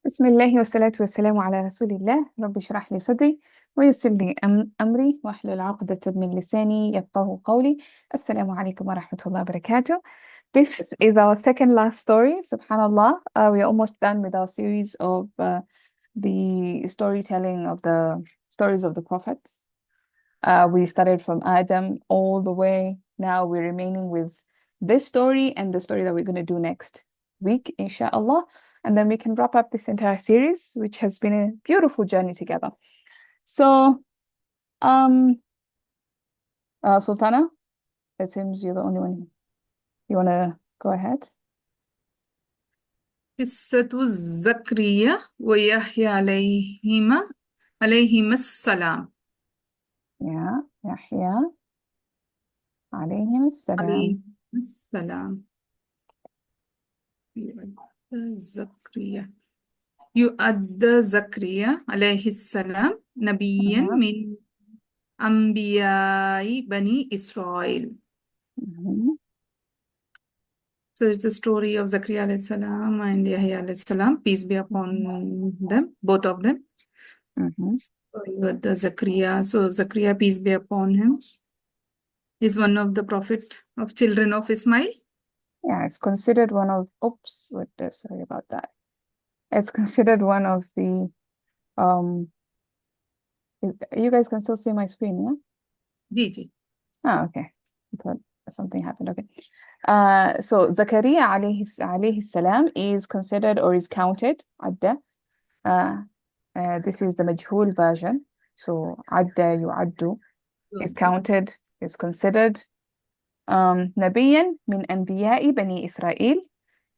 بسم الله والصلاة والسلام على رسول الله. رب اشرح لي صدري ويسر لي أمري واحلل عقدة من لساني يفقهوا قولي. السلام عليكم ورحمة الله وبركاته. This is our second last story. Subhanallah, we are almost done with our series of the storytelling of the stories of the prophets. We started from Adam all the way. Now we're remaining with this story and the story that we're going to do next week, inshallah. And then we can wrap up this entire series, which has been a beautiful journey together. So, Sultana, it seems you're the only one. You want to go ahead? قصة زكريا ويحيى عليهما السلام. Yeah, Yahya, عليهم السلام. عليهم السلام. زكريا يؤد زكريا عليه السلام نبيا من أنبياء بني إسرائيل. So it's the story of Zakaria alayhi salam and Yahya alayhi salam, peace be upon them, both of them. So Zakaria, peace be upon him, is one of the prophet of children of Ismail. Yeah, it's considered one of, sorry about that. It's considered one of the, you guys can still see my screen, yeah? Ji. Oh, okay. I thought something happened. Okay. So Zakaria alayhi salam is considered or is counted, adda. This is the majhul version. So adda yu'addu is counted, is considered. Nabiyan min anbiya'i bani Israel.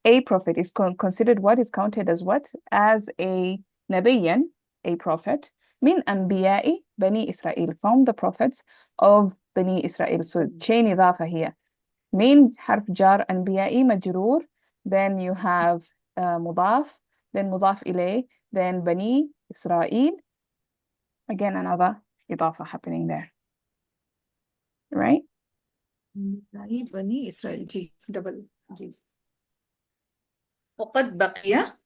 A prophet is considered what is counted as what? As a nabiyan, a prophet. Min anbiya'i bani Israel, from the prophets of bani Israel. So chain idafa here. Min harf jar anbiya'i majroor. Then you have mudaf, then mudaf ilay, then bani Israel. Again, another idafa happening there. Right? بني إسرائيل جي double جي. وقد بقي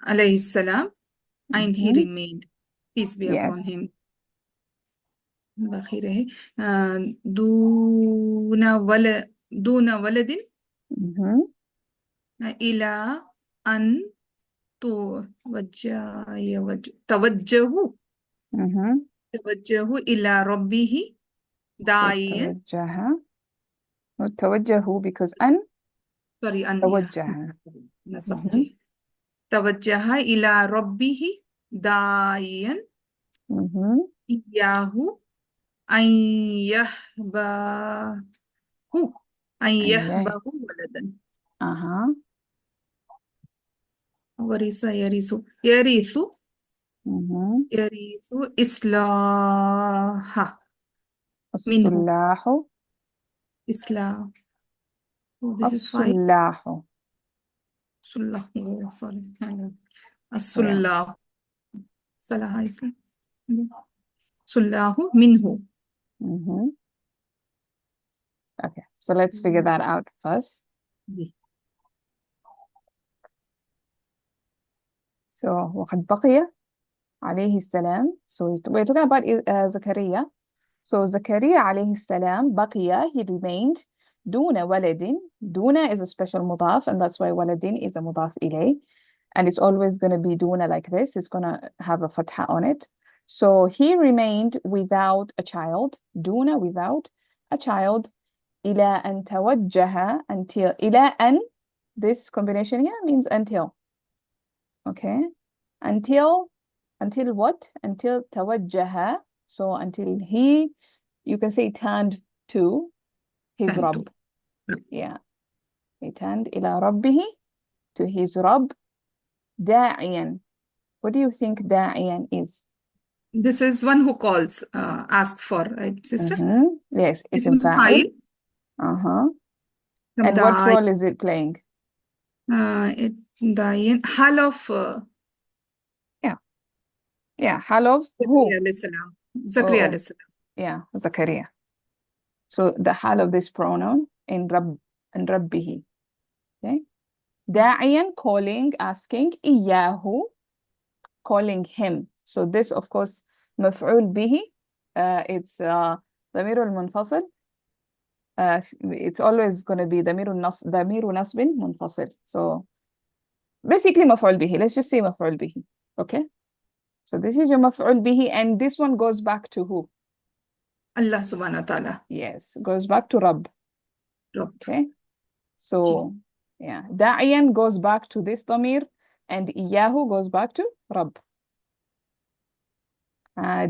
عليه السلام and he remained, peace be upon him. بخيره دون ولد إلى أن توجه إلى ربه داعيا. توجه because أن sorry أن توجه. نصبتي توجه إلى ربه داعيا إياه أن يهبه ولدا. ورث يرث إصلاح منه. إصلاح. This is fine. صلاح. sorry. الصلاح. صلاح إسلام. صلاح منه. Okay, so let's figure that out first. So وقد بقي عليه السلام. So we're talking about Zakaria. So Zakaria عليه السلام بقي, he remained. دون ولد. دون is a special mudaf, and that's why waladin is a mudaf ilay. And it's always going to be duna like this. It's going to have a fatha on it. So he remained without a child. Duna, without a child. إلى أن توجه, until. إلى أن, this combination here means until. Okay. Until what? Until توجه. So until he, you can say, turned to his Rabb. Yeah. He turned إلى ربه, to his Rabb. داعيا. What do you think داعيا is? This is one who calls, asked for, right, sister? Yes, it's in fa'il. And what role is it playing? It's dayan, hal of hal of who? Zakaria alayhi salam. Yeah, Zakaria. So the hal of this pronoun in Rabb and Rabbihi. Okay. داعيا calling, asking. إياه calling him. So this of course مفعول به. It's ضمير المنفصل. It's always going to be ضمير نصب منفصل. So basically مفعول به. Let's just say مفعول به. Okay. So this is your مفعول به, and this one goes back to who? Allah subhanahu wa ta'ala. Yes, goes back to رب. Rob. Okay. Ji. So yeah, داعيا goes back to this ضمير, and إياه goes back to رب.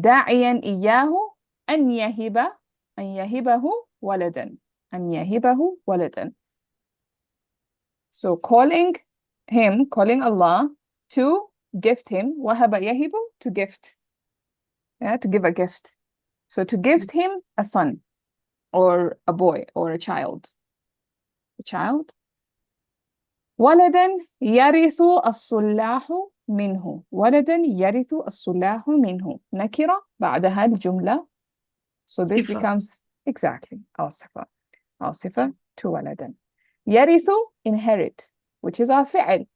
داعيا إياه أن يهبه ولدا. أن يهبه ولدا. So calling him, calling Allah to gift him. وهب يهب, to gift. Yeah, to give a gift. So to gift him a son or a boy or a child. A child. ولدا يرث الصلاح منه. ولدا يرث الصلاح منه. نكرة بعدها الجملة. So this صفة. becomes exactly عاصفة. عاصفة to ولدا. يرث inherit, which is our فعل.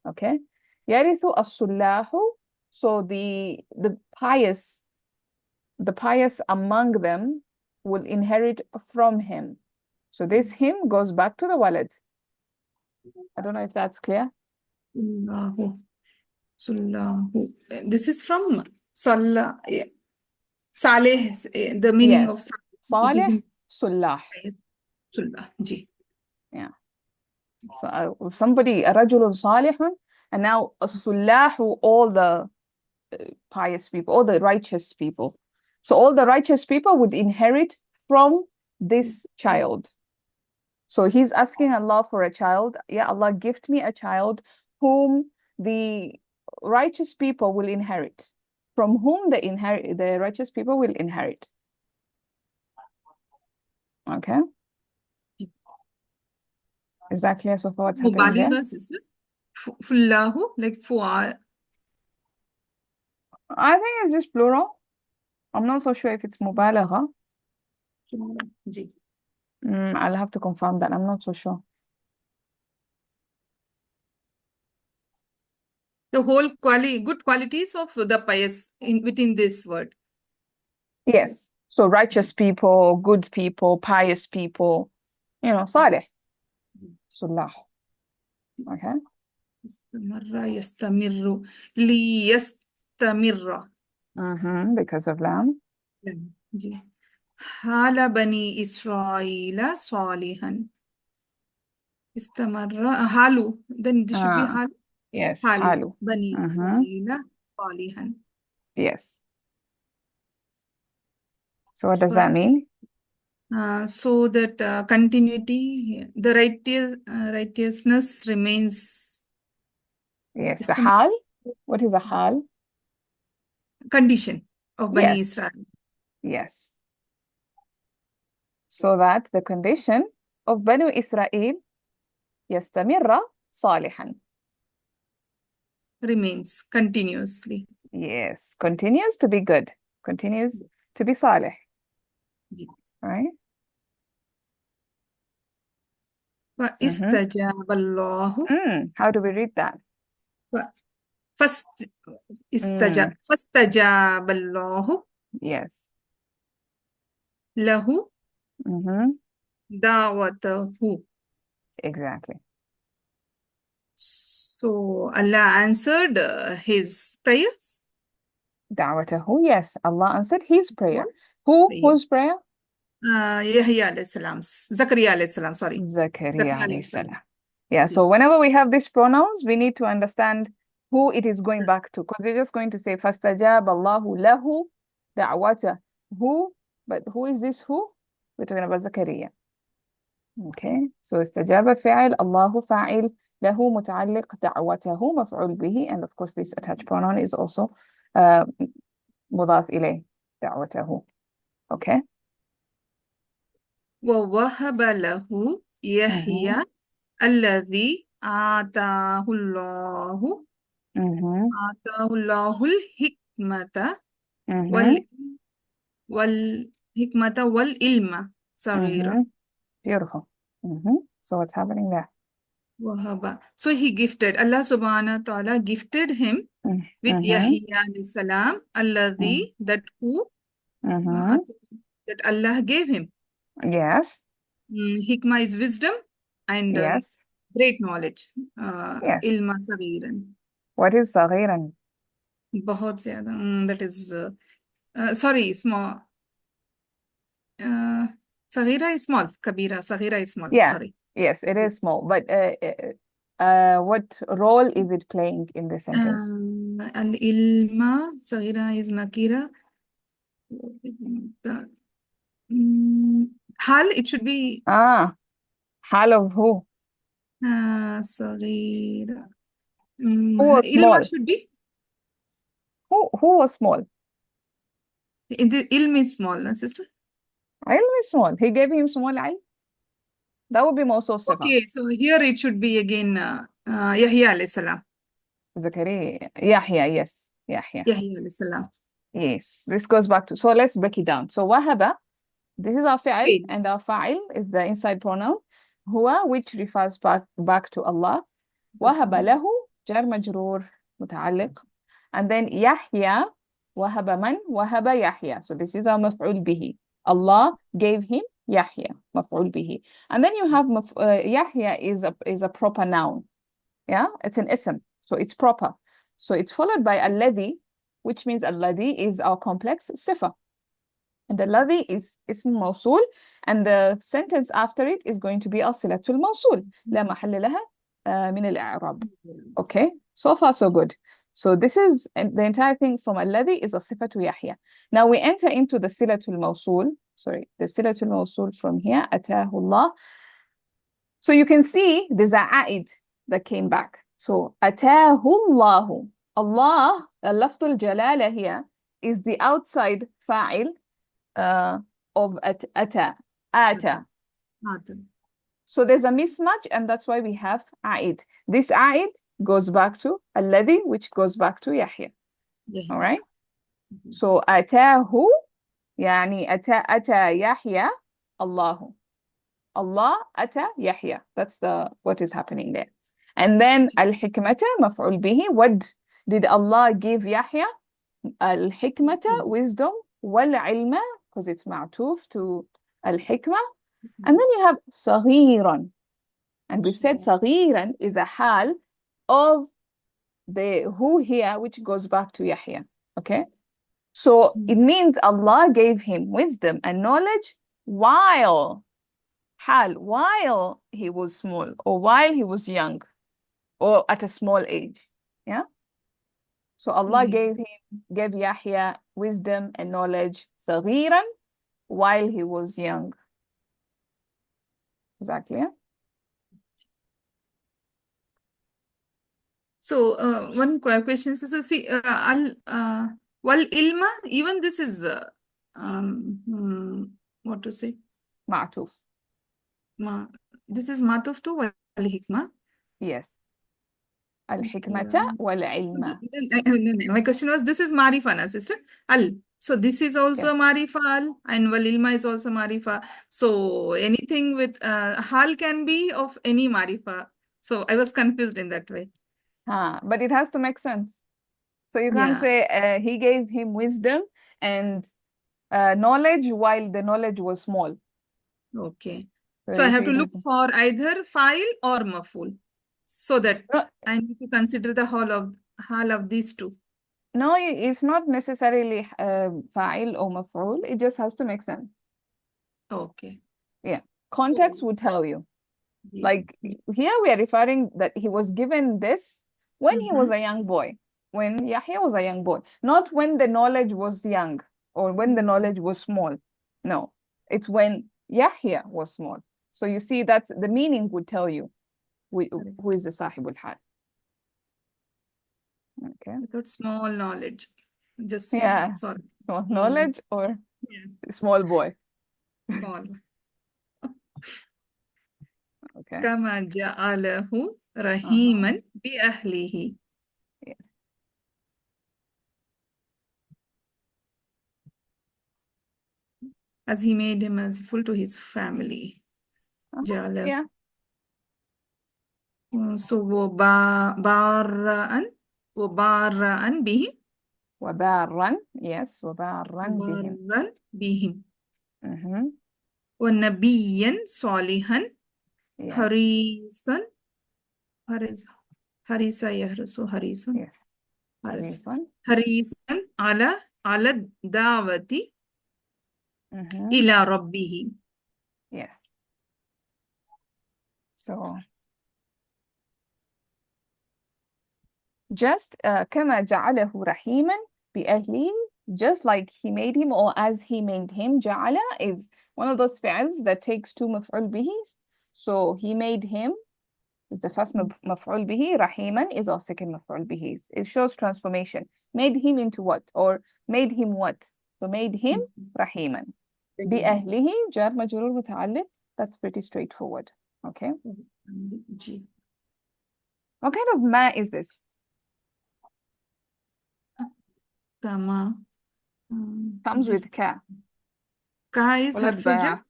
Okay. يرث الصلاح. So the pious among them will inherit from him. So this him goes back to the walad. I don't know if that's clear. Sallahu. Sallahu. This is from Sallah. Saleh, the meaning of Yes. Saleh. It is صالح in صلاح. Sallah. Ji. Yeah. So somebody, رجل صالح, and now الصلاح, all the pious people, all the righteous people. So all the righteous people would inherit from this child. So he's asking Allah for a child. Yeah, Allah, gift me a child whom the righteous people will inherit. From whom the righteous people will inherit. Okay. Is that clear so far what's happening there? Mubaliga, sister. Fullahu, like fu'al. I think it's just plural. I'm not so sure if it's mubalagha. Ji. I'll have to confirm that. I'm not so sure. The whole good qualities of the pious within this word. Yes. So righteous people, good people, pious people, صالح. صلاح. Okay. استمر يستمر ليستمر. Because of lam. Ji. حال بني إسرائيل صالحا. استمر حالو. Then this should be حال. Yes. حال حالو. بني إسرائيل صالحا. Yes. So what does that mean? So that continuity, the righteousness remains. Yes. The hal. What is a hal? Condition of Bani Yes. Israel. Yes. So that the condition of Banu Israel يستمر صالحا. Remains continuously. Yes. Continues to be good. Continues to be salih. Yes. Right? فاستجاب الله. How do we read that? First فاستجاب الله Yes. له Mm-hmm. دعوته. Exactly. So Allah answered his prayers. دعوته. Yes, Allah answered his prayer. Whose prayer? Yahya alayhi salam's. Zakaria alayhi salam, sorry. Zakaria alayhi salam. Yeah, so whenever we have these pronouns, we need to understand who it is going back to, because we're just going to say فَاسْتَجَابَ اللَّهُ لَهُ دَعْوَتَهُ. Who? But who is this who? We're talking about Zakaria. Okay, so استجاب فعل, الله فاعل, له متعلق, دعوته مفعول به, and of course this attached pronoun is also مضاف إليه, دعوته. Okay. ووهب له يحيى الذي آتاه الله الحكمة والحكمة والعلم صغيرة. Beautiful. So what's happening there? Wahaba. So he gifted, Allah subhanahu wa ta'ala gifted him with Mm-hmm. Yahya and Salam, alladhi, that who, Mm-hmm. that Allah gave him. Yes. Hikmah is wisdom and Yes. great knowledge. Yes. Ilma saghiran. What is صغيرا? बहुत ज़्यादा. That is, sorry, small. Saghira is small. Kabira. Saghira is small. Yeah. Sorry. Yes, it is small. But what role is it playing in the sentence? Al-ilma. Saghira is nakira. Hal, it should be Hal of who? Saghira. Who was Ilma small? should be. Who was small? The ilm is small, no, sister? Ilm is small. He gave him small ilm. That would be موصوف صفة. Okay, so here it should be again Yahya alayhi salam. Zakaria. Yahya, yes. Yahya. Yahya alayhi salam. Yes. This goes back to, so let's break it down. So wahaba, this is our fi'al, Wait. and our fa'il is the inside pronoun. Huwa, which refers back to Allah. وهب له جار مجرور متعلق. And then Yahya, وهب من وهب Yahya. So this is our مفعول به. Allah gave him Yahya, مفعول به. And then you have Yahya is a proper noun. Yeah, it's an ism, so it's proper. So it's followed by alladhi, which means alladhi is our complex sifa. And alladhi is ism mawsul, and the sentence after it is going to be silatul mawsul. لا محل لها من الإعراب. Okay, so far so good. So this is the entire thing from alladhi is a sifatu Yahya. Now we enter into the silatul mawsul. Sorry, the silatul mawsul from here, atahu Allah. So you can see there's a a'id that came back. So atahu Allahu. Allah, lafdul jalala here is the outside fa'il of ata. So there's a mismatch, and that's why we have a'id. This a'id goes back to alladhi, which goes back to Yahya. All right? So atahu, يعني ata Yahya Allahu. Allah ata Yahya. That's what is happening there. And then al-hikmata maf'ul bihi. What did Allah give Yahya? Al-hikmata, wisdom, wal-ilma, because it's ma'tuf to al-hikmah. And then you have صغيرا. And we've said صغيرا is a hal of the who here, which goes back to Yahya. Okay? So it means Allah gave him wisdom and knowledge while he was small, or while he was young, or at a small age. Yeah? So Allah gave Yahya wisdom and knowledge صغيرا while he was young. Exactly. So one question, so see, wal ilma, even this is what to say? معطوف. This is matuf to wal hikmah. Yes. Al-hikmata wal-ilma. My question was, this is marifa, na sister? So this is also marifa, and wal ilma is also marifa. So anything with hal can be of any marifa. So I was confused in that way. But it has to make sense. So you can't say he gave him wisdom and knowledge while the knowledge was small. Okay. So I have to look for either file or maful, so that I need to consider the hal of these two. No, it's not necessarily fa'il or maf'ul. It just has to make sense. Okay. Yeah. Context would tell you. Like here we are referring that he was given this when he was a young boy, when Yahya was a young boy, not when the knowledge was young or when the knowledge was small. No, it's when Yahya was small. So you see that the meaning would tell you who is the Sahibul Hal. Okay. Without small knowledge. Just sorry. Small knowledge or small boy. Small. Okay. كما جعله رحيما بأهله. As he made him merciful to his family. Yeah. So وبارا بهم. وبارا. Yes. وبارا بهم. بارا بهم. Mhm. ونبيا صالحا Yes. حريصا حريصا يحرس حريصا Yes. حريصا حريصا. حريصا على الدعوة Mhm. إلى ربه. Yes. So just كما جعله رحيما بأهله, just like he made him, or as he made him. جعل is one of those fi'ls that takes two مفعول به. So he made him is the first مفعول به. رحيما is our second مفعول به. It shows transformation. Made him into what? Or made him what? So made him رحيما. بأهله جار مجرور متعلق. That's pretty straightforward. Okay. What kind of ma is this? كما Comes with just ka. ka is followed harf by jar.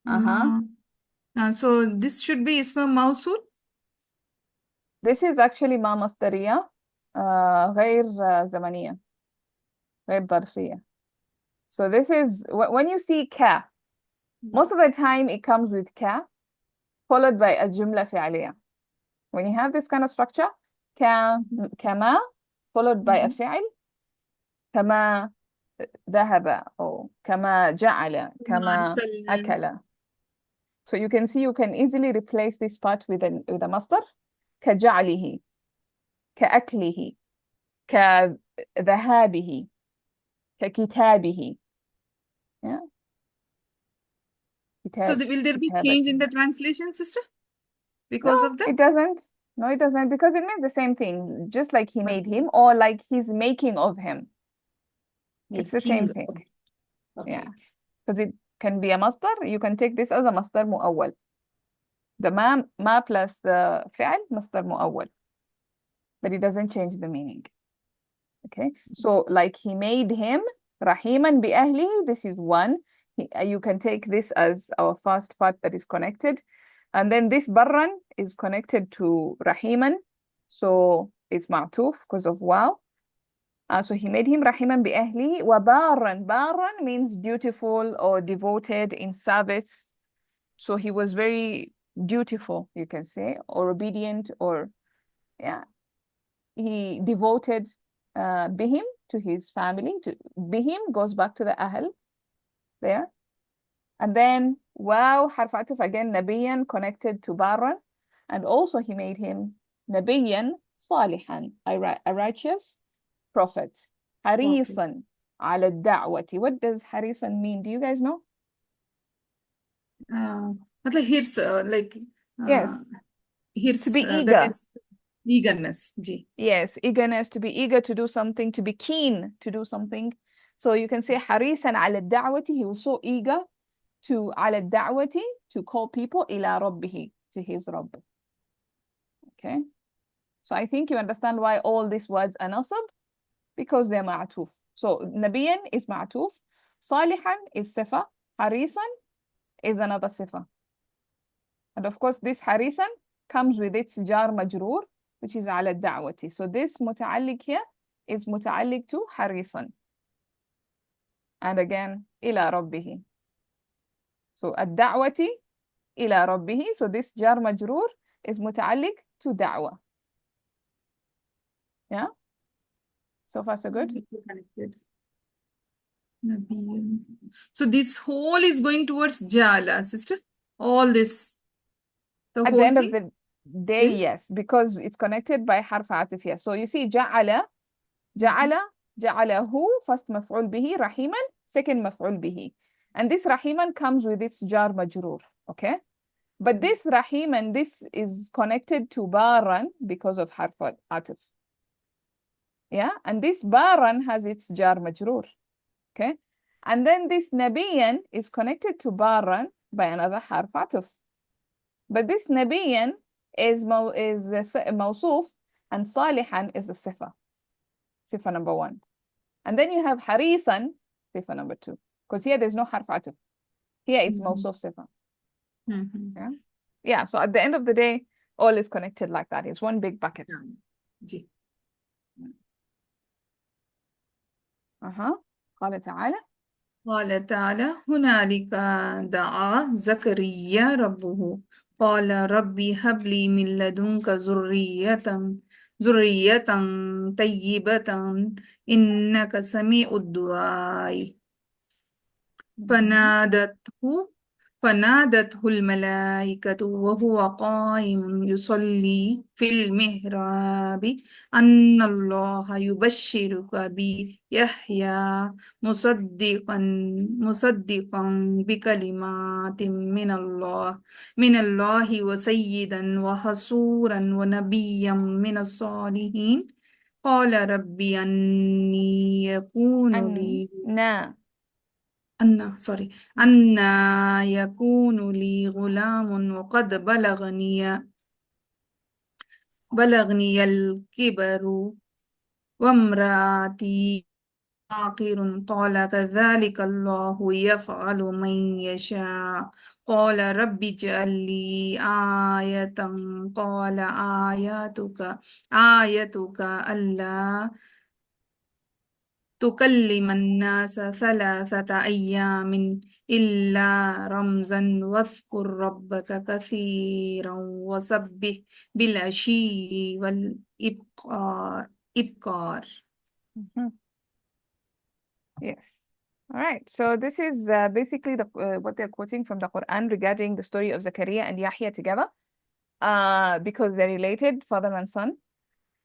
uh-huh. So this should be اسم موصول. This is actually ما مصدرية غير زمنية, غير ظرفية. So this is when you see ka, most of the time it comes with ka followed by a جملة فعلية. When you have this kind of structure, كما followed by a فعل, كما ذهب, or كما جعل, كما أرسلنا. أكل. So you can see you can easily replace this part with a مصدر. كجعله, كأكله, كذهابه, ككتابه. Yeah. So كتاب, will there be change كتابته. in the translation, sister? Because No, of that? it doesn't. No, it doesn't, because it means the same thing, just like he made him, Making. or like he's making of him. It's the same thing. Okay. Yeah. Okay. Because it can be a masdar. You can take this as a masdar mu'awwal. The ma plus the fi'al, masdar mu'awwal. But it doesn't change the meaning. Okay. So like he made him rahiman bi ahli, this is one. You can take this as our first part that is connected. And then this barran is connected to rahiman. So it's ma'tuf because of wow. So he made him rahiman bi ahli. Wa barran. Barran means dutiful or devoted in service. So he was very dutiful, you can say, or obedient, or yeah, he devoted bihim to his family. Bihim goes back to the ahl there. And then wow, harf atuf again, nabiyan connected to barran. And also he made him nabiyan salihan, a righteous prophet. Harisan ala da'wati. What does harisan mean? Do you guys know? मतलब here's like Yes, here's to be that eager. is eagerness. Ji. Yes, eagerness, to be eager to do something, to be keen to do something. So you can say harisan ala da'wati, he was so eager to ala da'wati, to call people ila rabbihi, to his Rabb. Okay. So I think you understand why all these words are nasab, because they're ma'tuf. So nabiyan is ma'tuf, salihan is sifa, harisan is another sifa. And of course this harisan comes with its jar majroor, which is ala da'wati. So this muta'alliq here is muta'alliq to harisan. And again, ila rabbihi. So ad-da'wati ila rabbihi. So this jar majroor is muta'alliq to da'wa. Yeah? So far so good? Connected. So this whole is going towards Jala, sister. All this, the At the whole end of thing. the day, yes, because it's connected by harf atif here. So you see ja'ala, ja'ala, ja'alahu, first maf'ul bihi, rahiman, second maf'ul bihi. And this rahiman comes with its jar majroor, okay? But this rahiman, this is connected to baran because of harf atif. Yeah, and this baran has its jar majroor, okay? And then this nabiyan is connected to baran by another harf atif. But this nabiyan is mawsuf, and salihan is the sifa number one. And then you have harisan, sifa number two. Because here there's no harf atif. Here it's mawsuf sifa. Yeah? Yeah, so at the end of the day, All is connected like that. It's one big bucket. Ji. قال تعالى قال تعالى هنالك دعا زكريا ربه قال ربي هب لي من لدنك ذرية طيبة إنك سميع الدعاء فنادته الملائكة وهو قائم يصلي في المحراب أن الله يبشرك بيحيى مصدقا بكلمات من الله وسيدا وحصورا ونبيا من الصالحين قال ربي أني يكون لي أن يكون لي غلام وقد بلغني الكبر وامرأتي عاقر قال كذلك الله يفعل من يشاء قال رب اجعل لي آية قال آيتك ألا تكلم الناس 3 أيام إلا رمزا واذكر ربك كثيرا وسبح بالعشي والإبكار. Yes. All right. So this is basically what they're quoting from the Quran regarding the story of Zakaria and Yahya together, because they're related, father and son.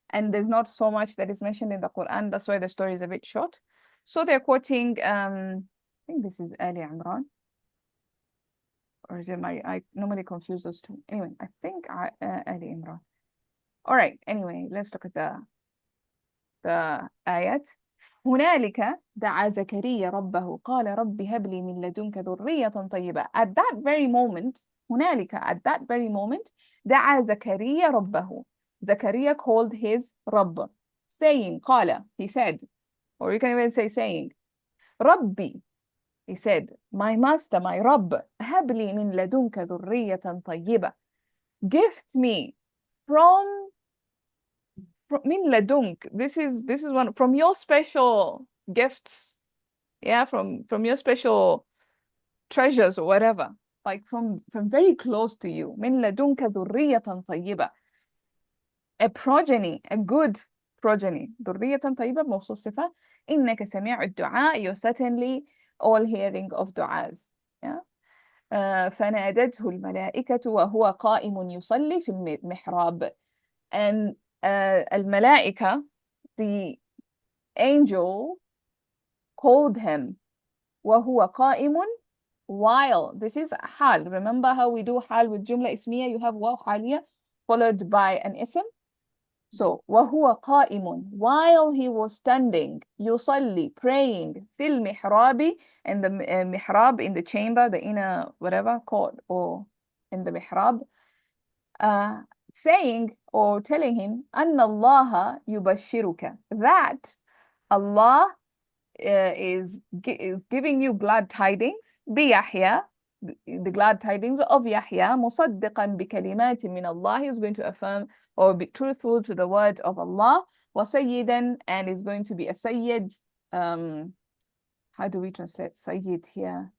And there's not so much that is mentioned in the Quran. That's why the story is a bit short. So they're quoting, I think this is Ali Imran. Or is it I normally confuse those two. Anyway, I think Ali Imran. All right. Anyway, let's look at the ayat. هنالك دعا زكريا ربه قال رب هب لي من لدنك ذرية طيبة. At that very moment, هنالك, at that very moment, دعا زكريا ربه. Zakaria called his Rabb, saying, قال, he said, or you can even say saying, Rabbi, he said, my master, my Rabb, هب لي من لدنك ذرية طيبة. Gift me from min ladunk. This is one from your special gifts, yeah, from your special treasures or whatever, like from very close to you. Min ladunka dhurriyatan tayyiba, a progeny, a good progeny. Dhurriyatan tayyiba موصوف صفة. إنك سميع الدعاء, you're certainly all hearing of du'as. Yeah. فنادته الملائكة وهو قائم يصلي في المحراب. And الملائكة, the angel, called him وهو قائم, while, this is حال. Remember how we do حال with جملة اسمية? You have واو حالية followed by an ism. So وهو قائم, while he was standing, يصلي, praying, في المحراب, in the mihrab, in the chamber, the inner whatever court, or in the mihrab, saying or telling him أن الله يبشرك, that Allah is giving you glad tidings بيحيى, the glad tidings of Yahya, مصدقا بكلمات من Allah, is going to affirm or be truthful to the word of Allah, وسيدا, and is going to be a sayyid. How do we translate sayyid here?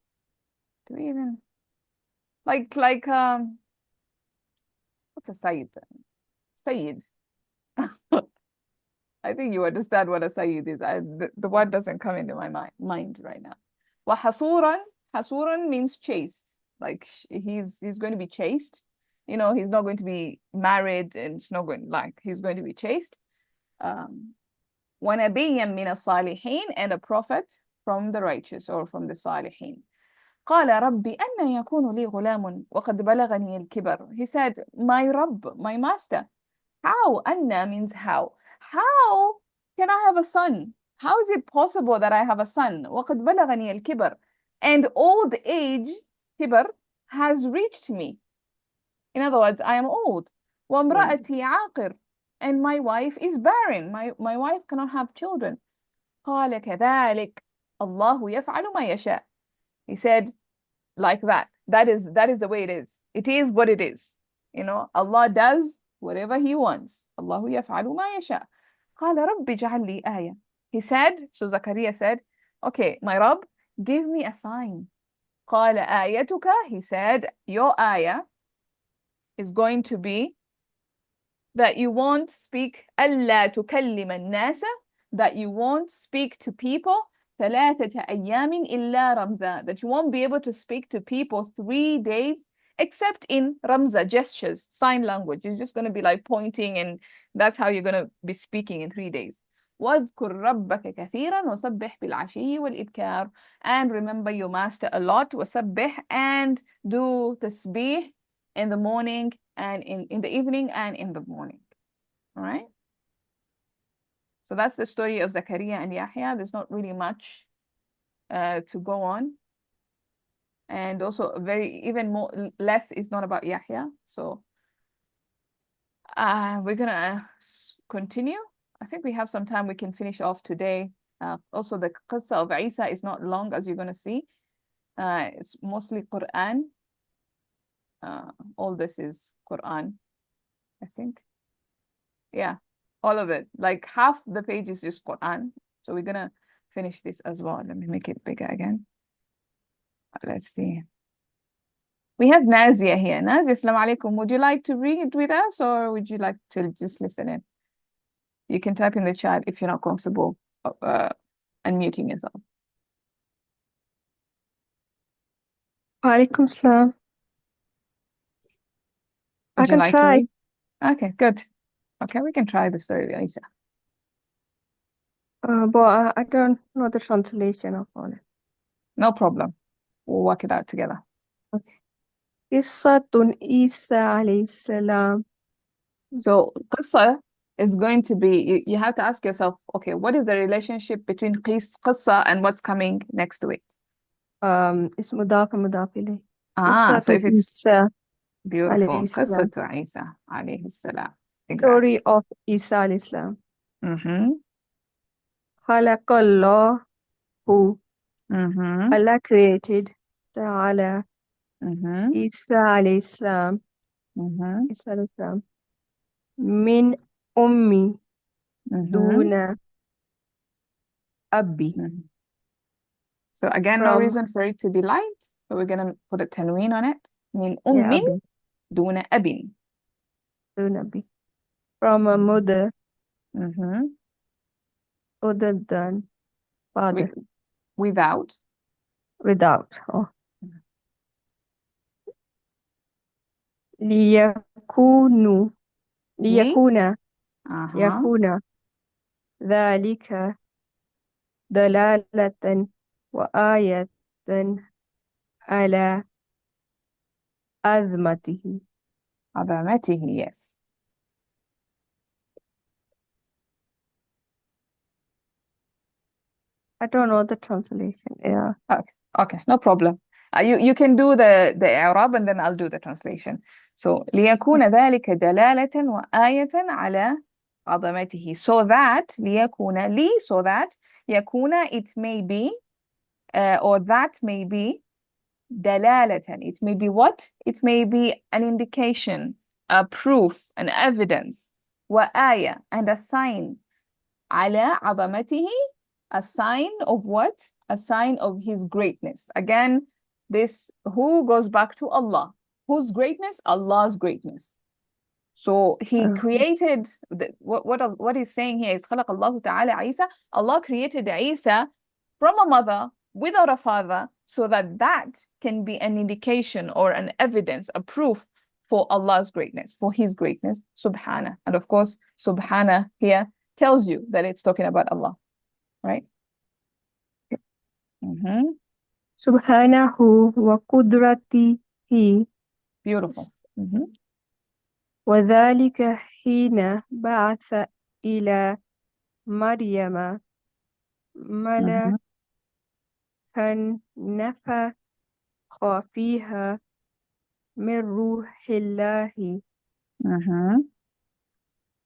Do we even like what's a sayyid? Sayyid. I think you understand what a sayyid is. The word doesn't come into my mind right now. وحصورا, hasuran means chaste. Like he's going to be chaste. You know, he's not going to be married, and it's not going, like, he's going to be chaste. وَنَبِيًّا مِنَ الصَّالِحِينَ, and a prophet from the righteous or from the صالحين. قال ربي أن يكون لي غلام وقد بلغني الكبر. He said, my Rabb, my master, how? Anna means how. How can I have a son? How is it possible that I have a son? وقد بلغني الكبر, and old age, كبر, has reached me. In other words, I am old. وامرأتي عاقر, and my wife is barren. My wife cannot have children. قال كذلك الله يفعل ما يشاء. He said, like that. That is the way it is. It is what it is. Allah does whatever He wants. Allahu yaf'alu ma yasha. قال رب اجعل لي آية. He said, so Zakaria said, okay, my Rabb, give me a sign. قال آيتك, he said, your ayah is going to be that you won't speak ألا تكلم الناس, that you won't speak to people ثلاثة أيام إلا رمزا, that you won't be able to speak to people 3 days except in ramza, gestures, sign language. You're just going to be like pointing, and that's how you're going to be speaking in 3 days. واذكر ربك كثيرا وسبح بالعشي والإبكار, and remember your master a lot, وسبح, and do tasbih in the morning and in the evening and in the morning. All right, so that's the story of Zakaria and Yahya. There's not really much to go on, and also even more less is not about Yahya. So we're gonna continue. I think we have some time. We can finish off today. Also, the qissa of Isa is not long, as you're gonna see. It's mostly Quran. All this is Quran, I think. Yeah, all of it. Like half the page is just Quran. So we're gonna finish this as well. Let me make it bigger again. Let's see. We have Nazia here. Nazia, assalamu alaikum. Would you like to read with us, or would you like to just listen in? You can type in the chat if you're not comfortable unmuting yourself. Walaikum salam. Would I you can like try. to read? Okay, good. Okay, we can try the story of Isa. But I don't know the translation of all it. No problem. We'll work it out together. Okay. Qissatun Isa alayhi salam. So qissa is going to be, you have to ask yourself, okay, what is the relationship between qissa and what's coming next to it? It's mudaf and mudaf ilayh. So if it's Isa beautiful, alayhi salam. qissatu Isa alayhi salam. Exactly. Story of Isa alayhi salam. Khalaqallahu. Allah created Ta'ala Isa alayhi salam. Isa alayhi salam. Min ummi duna abi. So again, no reason for it to be light. So we're gonna put a tanween on it. Min ummin duna abin. Duna abi. From a mother other than father. Without. Without. Oh. ليكون يكون ذلك دلالة وآية على عظمته. Yes. I don't know the translation. Yeah. Okay, no problem. You can do the i'rab and then I'll do the translation. So ليكون ذلك دلالة وآية على عظمته. So that ليكون so that يكون, it may be or that may be دلالة. It may be what? It may be an indication, a proof, an evidence. وآية, and a sign. على عظمته, a sign of what? A sign of his greatness. Again, this who goes back to Allah. Whose greatness? Allah's greatness. So he created, what he's saying here is خلق الله تعالى عيسى. Allah created Isa from a mother without a father, so that can be an indication or an evidence, a proof for Allah's greatness, for his greatness, subhana. And of course, subhana here tells you that it's talking about Allah, right? Subhanahu wa qudratihi. Beautiful. وذلك حين بعث إلى مريم ملكا نفخ فيها من روح الله.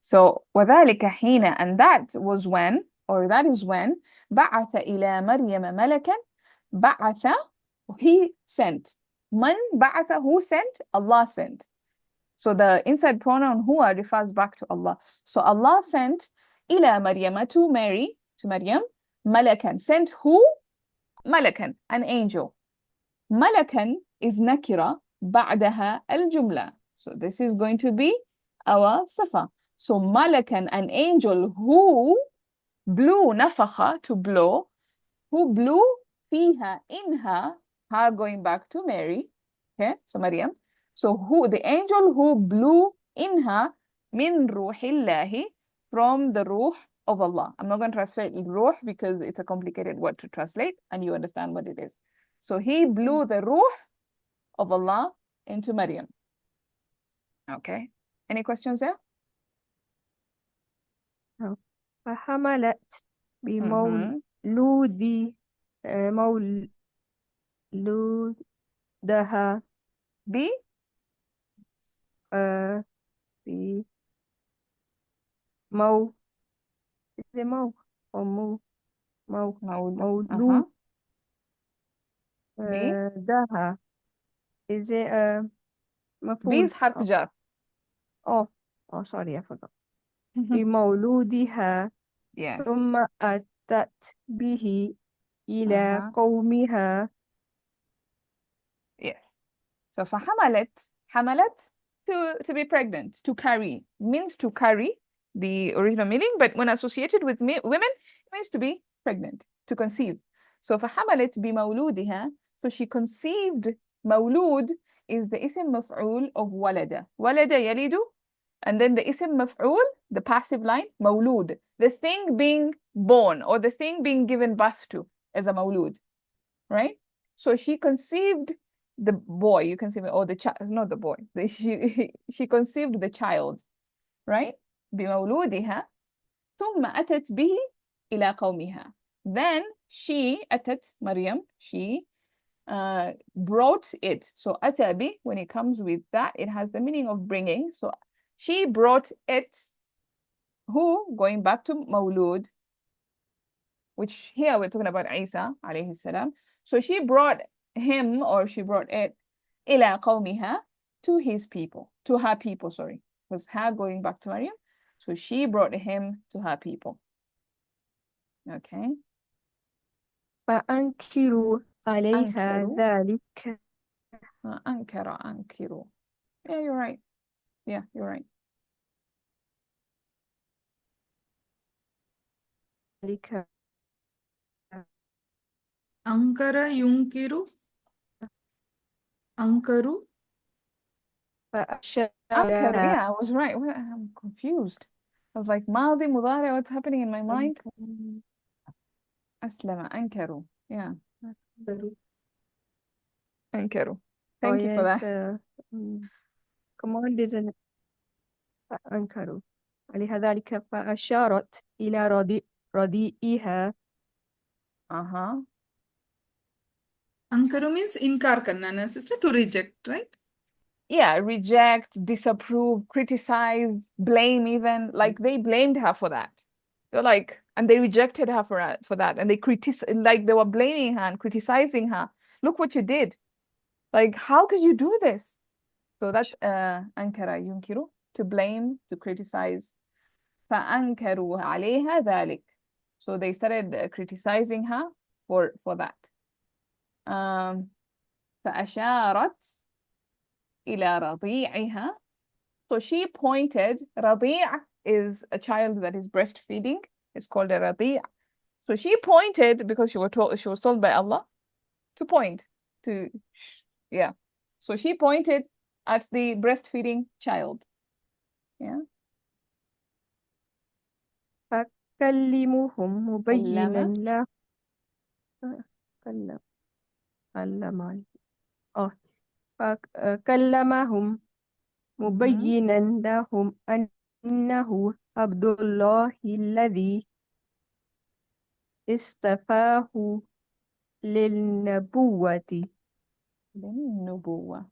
So وذلك حين, and that was when, or that is when, بعث إلى مريم ملكا. بعث, he sent. من بعث, who sent? Allah sent. So the inside pronoun huwa refers back to Allah. So Allah sent إلى مريم, to Mary, to Maryam, malakan, sent who? Malakan, an angel. Malakan is nakira بعدها الجملة. So this is going to be our safa. So malakan, an angel who blew, nafakha, to blow, who blew fiha, in her, her going back to Mary. Okay, so Maryam. So who, the angel who blew in her, min ruhillahi, from the ruh of Allah. I'm not going to translate ruh because it's a complicated word to translate and you understand what it is. So he blew the ruh of Allah into Maryam. Okay, any questions there? فحملت بمولود مولودها B? مو is it مو or مو مولود B? دها is it B مفعول is حرف جر. oh sorry I forgot بمولودها Yes. ثم أتت به إلى قومها. Yes. So فحملت, حملت, to be pregnant, to carry, means to carry, the original meaning, but when associated with women, it means to be pregnant, to conceive. So فحملت بمولودها, so she conceived. مولود is the اسم مفعول of ولد. ولد يلد, and then the اسم مفعول, the passive line, مولود, the thing being born or the thing being given birth to, as a مولود, right? So she conceived the boy, you can say, or the child, not the boy. She conceived the child, right? بمولودها ثم أتت به إلى قومها. Then she, أتت, Maryam, she brought it. So أتى به, when it comes with that, it has the meaning of bringing. So she brought it, who? Going back to مولود, which here we're talking about Isa, عليه السلام. So she brought him, or she brought it, إلى قومها, to his people, to her people, sorry. It was her going back to Maryam. So she brought him to her people. Okay. فأنكروا عليها أنكروا. ذلك. أنكروا. Yeah, you're right. Yeah, you're right. ذلك. أنكر ينكر أنكروا فأشار. Yeah, I was right. I'm confused. I was like, ماضي مضارع, what's happening in my mind? أسلم, أنكروا. Yeah. أنكروا. Thank you for that. Command isn't فأنكروا عليها ذلك فأشارت إلى رضيئها. أنكروا means inkar karna, sister, to reject, right? Yeah, reject, disapprove, criticize, blame even. Like they blamed her for that. They're like, and they rejected her for that. And they like they were blaming her and criticizing her. Look what you did. Like, how could you do this? So that's أنكر ينكر, to blame, to criticize. فأنكروا عليها ذلك. So they started criticizing her for that. فأشارت إلى رضيعها. So she pointed. رضيع is a child that is breastfeeding. It's called a رضيع. So she pointed because she was told by Allah to point to, yeah. So she pointed at the breastfeeding child. Yeah. فكلموهم مبينا كلم. له فكلمهم مبينا لهم أنه عبد الله الذي اصطفاه للنبوة. نبوة.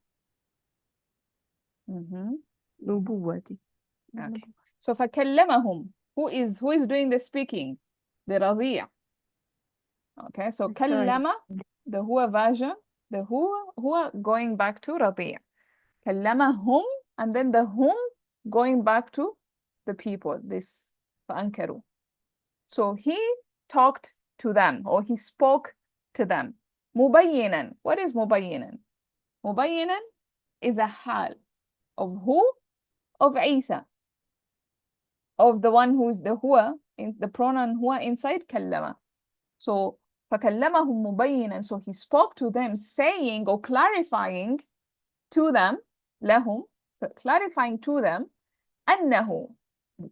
Okay. So فكلمهم, who is doing the speaking? The رضيع. Okay, so كلم, the huwa version, the huwa going back to رضيع. كلمهم and then the whom going back to the people, this فأنكروا. So he talked to them, or he spoke to them. مبينا. What is مبينا? مبينا is a hal of who? Of Isa. Of the one who's the huwa, in the pronoun huwa inside كلمة. So فكلمهم مبينا. So he spoke to them, saying or clarifying to them, لهم, clarifying to them, أنه,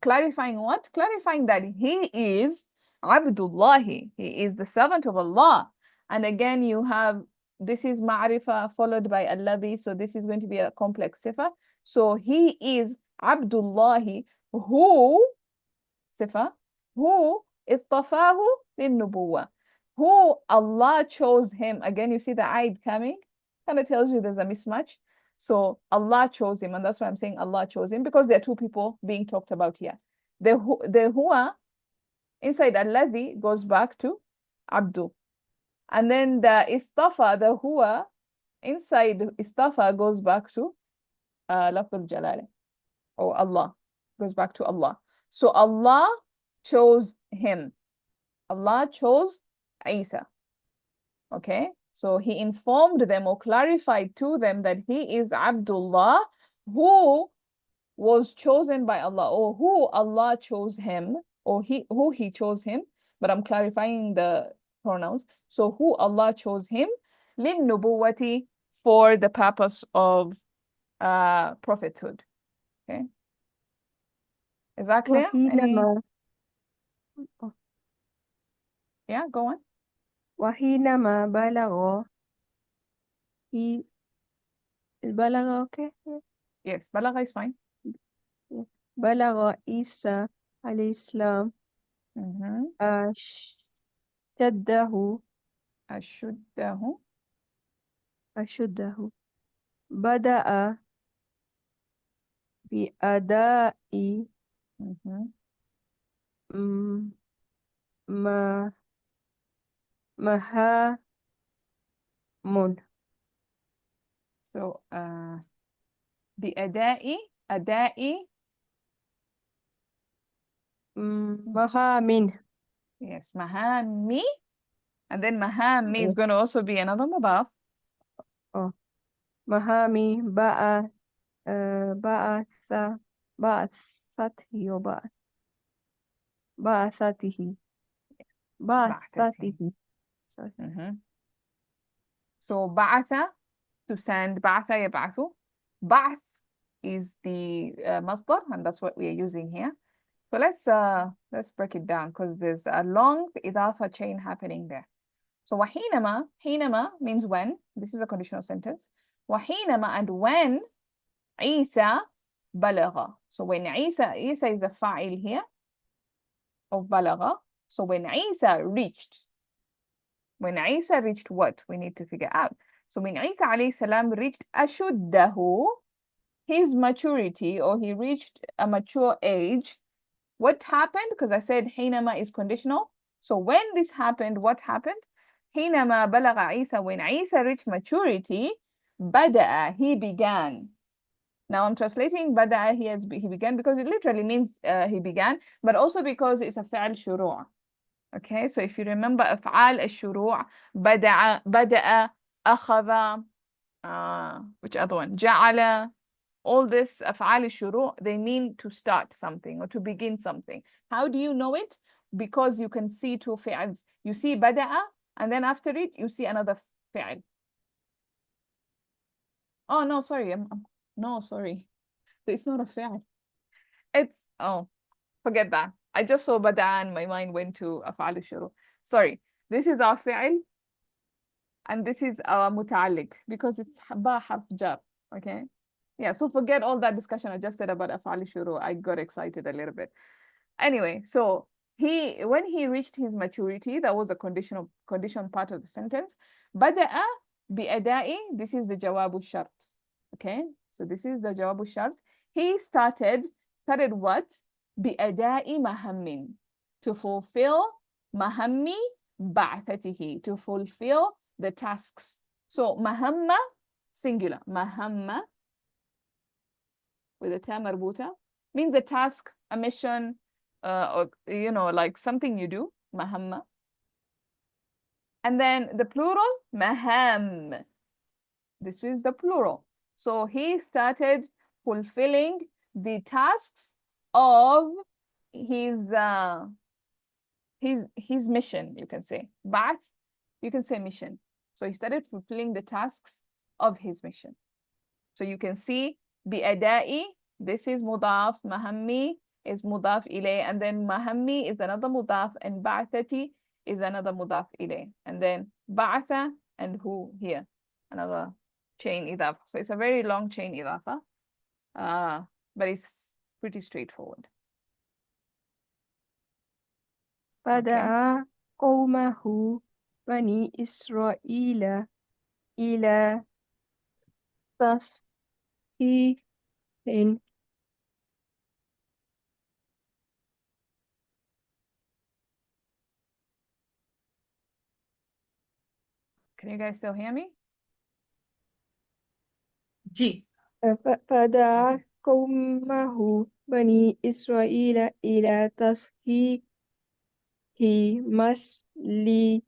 clarifying what? Clarifying that he is Abdullah, he is the servant of Allah. And again, you have, this is ma'rifa followed by alladhi, so this is going to be a complex sifa. So he is Abdullah, who, sifa, who istafahu lin-nubuwah, who Allah chose him. Again, you see the aid coming, kind of tells you there's a mismatch. So Allah chose him, and that's why I'm saying Allah chose him, because there are two people being talked about here. The huwa inside alladhi goes back to Abdu, and then the istafa, the huwa inside istafa goes back to lafzul jalala, or Allah, goes back to Allah. So Allah chose him. Allah chose Isa. Okay, so he informed them or clarified to them that he is Abdullah, who was chosen by Allah, or who Allah chose him, or who he chose him, but I'm clarifying the pronouns. So who Allah chose him, لِلنُّبُوَّةِ, for the purpose of prophethood. Okay, is that clear? وحينما Yeah, go on. وحينما بلغ البلغ okay Yes, balagha is fine. بلغ عيسى عليه السلام أشده أشده بدأ بأداء ما مهام. So بأداء أداء مهام. Yes, mahami, and then mahami is going to also be another mudaf. مهام بعثته. Sorry. So ba'atha, to send, ba'atha yab'athu. Ba'ath is the masdar, and that's what we are using here. So let's break it down, because there's a long idafa chain happening there. So wahinama, hinama means when. This is a conditional sentence. Wahinama, and when Isa balagha. So when Isa is a fa'il here of balagha. So when Isa reached what? We need to figure out. So when Isa alayhi salam reached ashuddahu, his maturity, or he reached a mature age, what happened? Because I said hinama is conditional. So when this happened, what happened? Hinama balagha Isa, when Isa reached maturity, bada'a, he began. Now I'm translating bada'a here as he began, because it literally means he began, but also because it's a fi'al shuru'. Okay, so if you remember أفعال الشروع, بدأ, أخذ, which other one? جعل, all this أفعال الشروع, they mean to start something or to begin something. How do you know it? Because you can see two fi'als. You see بدأ, and then after it, you see another fi'al. Oh, no, sorry. No, sorry. It's not a fi'al. It's, forget that. I just saw bada'a and my mind went to af'al al-shuru. Sorry. This is our fi'il and this is our muta'alliq, because it's ba harf jar. Okay? Yeah, so forget all that discussion I just said about af'al al-shuru. I got excited a little bit. Anyway, so when he reached his maturity, that was a condition part of the sentence. Bada'a bi'ada'i, this is the jawabu shart. Okay? So this is the jawabu shart. He started what? بأداء مهام, to fulfill mahammi ba'athatihi, to fulfill the tasks. So mahamma, singular, mahamma, with a ta marbuta means a task, a mission, or like something you do, mahamma. And then the plural, maham. This is the plural. So he started fulfilling the tasks of his mission, you can say. Ba'ath, you can say mission. So he started fulfilling the tasks of his mission. So you can see bi'ada'i, this is mudaf, mahammi is mudaf ilay, and then mahammi is another mudaf, and ba'athati is another mudaf ilay. And then ba'atha and hu here, another chain idafa. So it's a very long chain idafa, but it's pretty straightforward. فدعا قومه بني إسرائيل إلى تصحيح. Can you guys still hear me? Ji. فدعا قومه بني إسرائيل إلى تصحيح مسلكهم.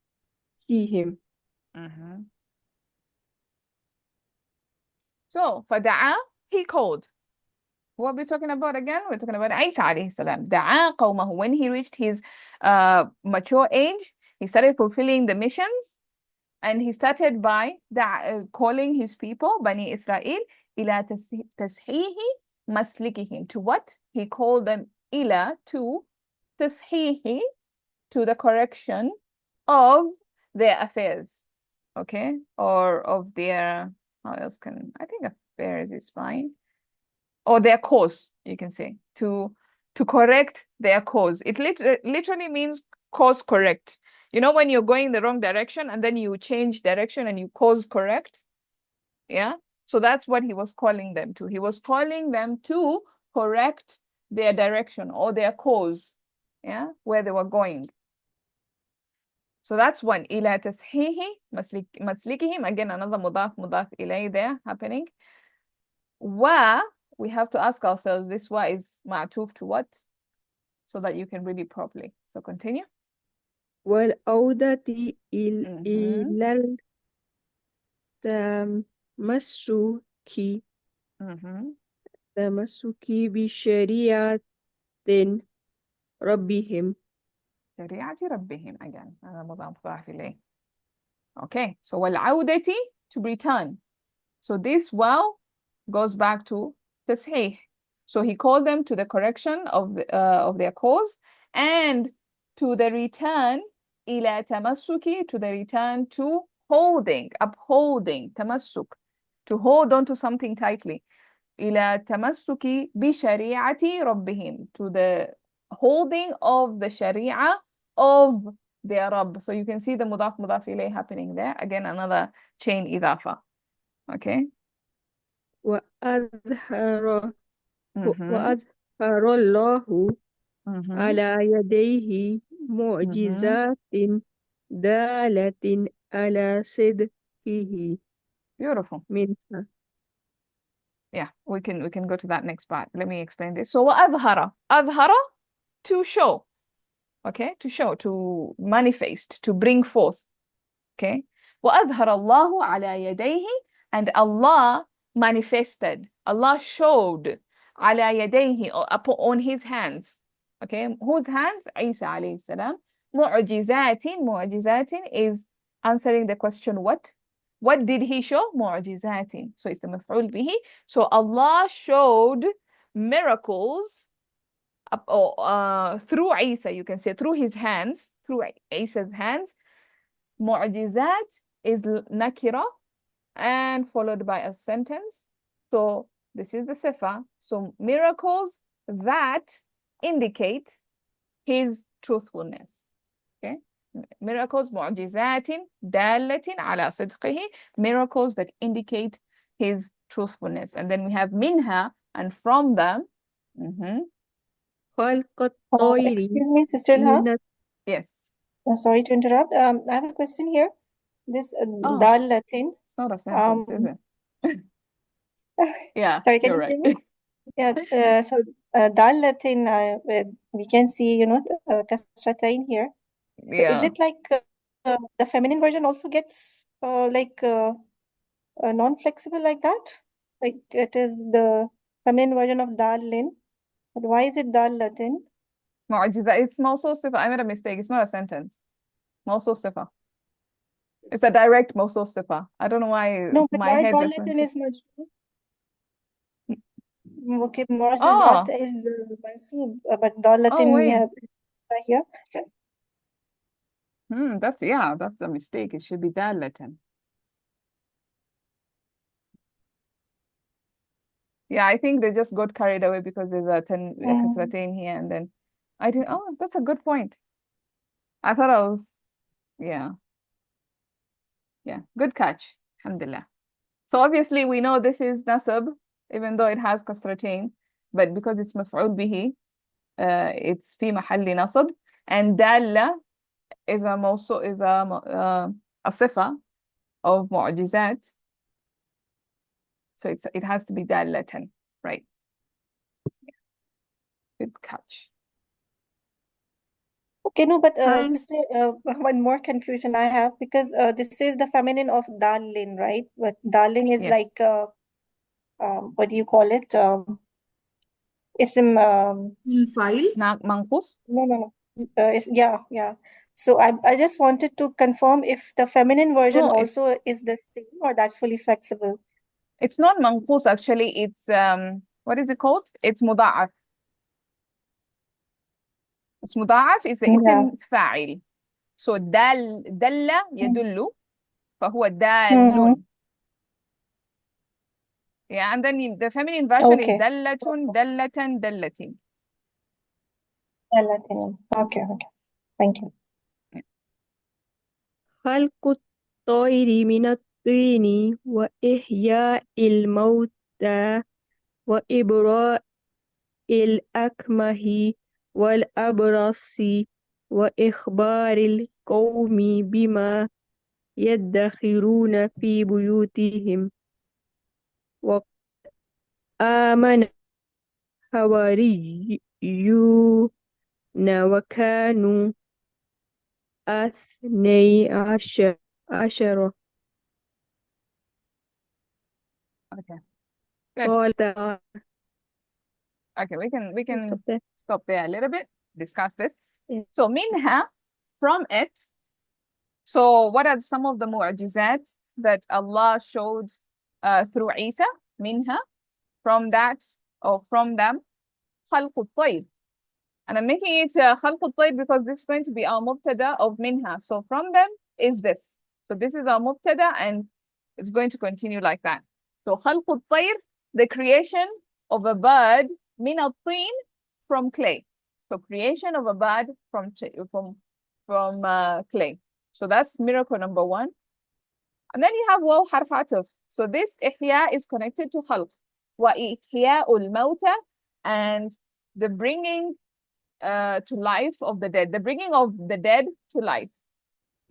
So فدعا, he called. What are we talking about again? We're talking about Isa alayhi salam. دعا قومه, when he reached his mature age, he started fulfilling the missions, and he started by calling his people, Bani Israel, إلى تصحيح مسلكهم. To what? He called them إلى, to تصحيح, to the correction of their affairs, okay, or of their, how else can, I think affairs is fine, or their cause, you can say, to correct their cause. It literally means cause correct. You know, when you're going the wrong direction and then you change direction and you cause correct, yeah, so that's what he was calling them to. He was calling them to correct their direction or their cause, yeah, where they were going. So that's one. إلى تصحيح مسلكهم. Again, another mudaf ilay there happening. Wa, we have to ask ourselves, this wa is ma'tuf to what? So that you can read it properly. So continue. والعودة إلى التمسك بشريعة ربهم. شريعة ربهم, again, هذا مضاف إليه. Okay, so والعودة, to return. So this wow goes back to tasheeh. So he called them to the correction of their cause, and to the return إلى تمسك, to the return to holding, upholding, tamassuk, to hold on to something tightly. إلى تمسك بشريعة ربهم, to the holding of the sharia of their Rabb. So you can see the mudaf ilayh happening there. Again, another chain idafa. Okay. وأظهر الله على يديه معجزات دالة على صدقه. Beautiful. منها. Yeah, we can go to that next part. Let me explain this. So وأظهر, أظهر, to show. Okay, to show, to manifest, to bring forth. Okay. وأظهر الله على يديه, and Allah manifested, Allah showed على يديه, on his hands. Okay, whose hands? Isa alayhi salam. معجزات is answering the question what? What did he show? معجزات. So it's the مفعول به. So Allah showed miracles through Isa, you can say, through his hands, through Isa's hands. معجزات is nakira and followed by a sentence. So this is the sifa. So miracles that indicate his truthfulness. Okay, miracles معجزات دالة على صدقه, miracles that indicate his truthfulness. And then we have minha, and from them. خلق الطير. Excuse me, Sister Ilham. Yes. Sorry to interrupt. I have a question here. This dal Latin. It's not a sentence, is it? Yeah, sorry, can you're you right. hear me? Yeah, so dal Latin, we can see, kasratain here. So is Yeah. it like the feminine version also gets non-flexible like that? Like it is the feminine version of dal lin, but why is it dal Latin? معجزة. It's موصوف صفة. I made a mistake. It's not a sentence. موصوف صفة. It's a direct موصوف صفة. I don't know why No, but my why head dal just went Latin to. is majzub? Okay, mu'jizat Oh, is mansoob, but dal oh Latin wait. here. That's a mistake. It should be دالة. Yeah, I think they just got carried away because there's a kasratain here, and then I didn't. Oh, that's a good point. I thought I was. Yeah, good catch. Alhamdulillah. So obviously we know this is nasab, even though it has kasratain, but because it's مفعول به, it's في محل نصب, and دالة is a صفة of معجزات, so it has to be دالة, right? Good catch. Okay, no, but Fine. sister, one more confusion I have because this is the feminine of darling, right? But darling is Yes. like what do you call it? Ism. الفايل. منقوص. No. Yeah. So I just wanted to confirm if the feminine version No, also is the same or that's fully flexible. it's not منقوص actually. It's what is it called? It's مضاعف. It's مضاعف. It's Yeah. اسم فاعل. So دل يدل, فهو دال. Mm-hmm. Yeah, and then the feminine version is Okay. دلة, دلة, دلة. Okay. Thank you. خلق الطير من الطين وإحياء الموتى وإبراء الأكمه والأبرص وإخبار القوم بما يدخرون في بيوتهم وآمن الحواريون وكانوا 12. Okay, good. قال تعالى. Okay, we can Stop there. stop there a little bit, discuss this. Yeah. So minha, from it. So what are some of the mu'jizat that Allah showed through Isa? Minha, from that, or from them, خلق الطير. And I'm making it خلق الطير because this is going to be our mubtada of minha. So from them is this. So this is our mubtada and it's going to continue like that. So خلق الطير, the creation of a bird, min الطين, from clay. So creation of a bird from clay. So that's miracle number 1. And then you have waw harf ataf. So this ihya is connected to khalq. Wa ihya'ul mauta, and the bringing to life of the dead. The bringing of the dead to life.